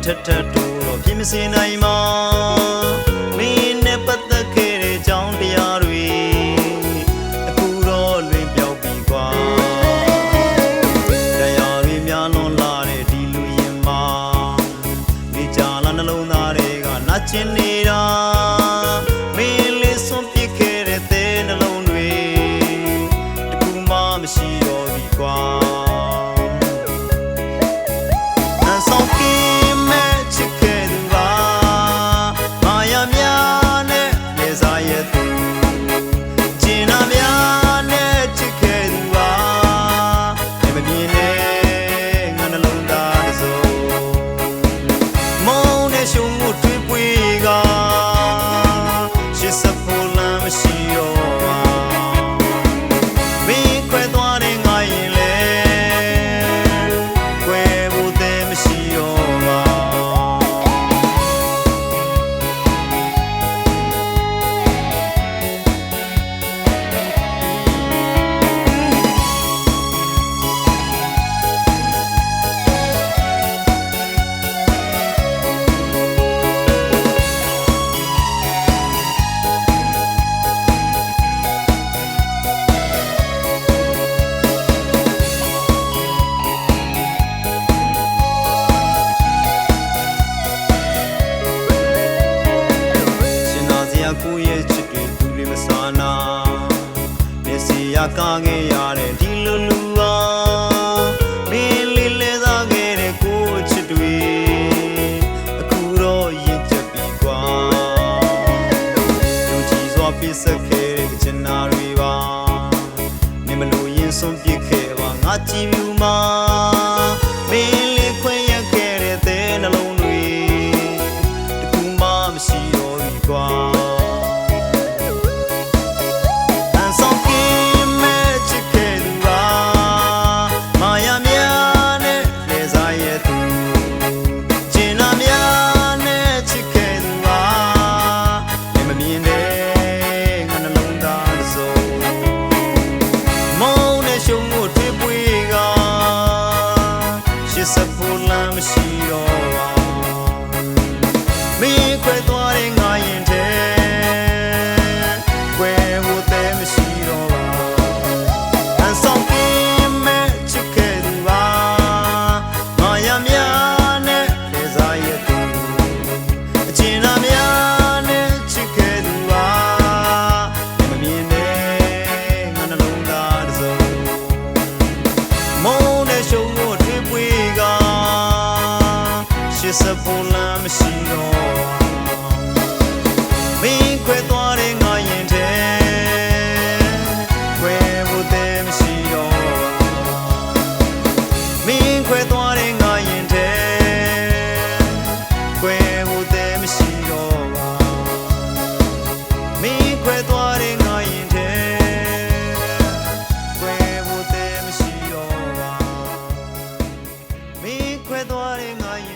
ထက်ထက်တို့ပြင်းမစင်နိုင်မှာမင်းနဲ့ပတ်သက်ခဲ့တဲ့ကြောင်းတရားတွေအခုတော့လွင်ပြောက်ပြီကွာတရားတွေများလွန်လာတဲ့ဒီလူရင်မှာနေကြလာနှလုံးသားတွေကနာကျင်နေတာမင်းလေးစွန့်ပစ်ခဲ့တဲ့သဲနှလုံးတွေတခုမှမရှိတော့ပြီကွာကိုရဲ့ချစ်တွေသူလေးမစားနာမျက်စိရကားခဲ့ရတဲ့ဒီလူလူဟာမင်းလေးလဲစားခဲ့တဲ့ကိုချစ်တွေအခုတော့ရင်ကျက်ပြီကွာယုံကြည်စွာပြစ်ဆက်ခဲ့တဲ့ချင်နာတွေပါမင်းမလို့ရင်စွန့်ပစ်ခဲ့ပါငါကြည်မြူမှာမင်းလေးခွင့်ရခဲ့တဲ့သဲနှလုံးတွေတခုမှမရှိတော့ပြီကွာစဖို့လမ်းမရှိတော့ပါမင်းခွဲသွားတဲ့ငါရင်ထဲခွဲဖို့တည်းမရှိတော့ပါအန်ဆောင်ကင်းမဲ့ချစ်ခဲ့သူပါငါရများနဲ့လေစားရသူအကျဉ်းသားများနဲ့ချစ်ခဲ့သူပါမမြင်တဲ့ငါနှလုံးသားတစ်စုံမုန်းတဲ့ရှုံးကိုထွေးပွေးစဖို့လမ်းမရှိတော့မင်းခွဲသွားတဲ့ငါရင်ထဲခွဲဖို့တည်းမရှိတော့မင်းခွဲသွားတဲ့ငါရင်ထဲခွဲဖို့တည်းမရှိတော့ပါမင်းခွဲသွားတဲ့ငါရင်ထဲခွဲဖို့တည်းမရှိတော့ပါမင်းခွဲသွားတဲ့ငါရင်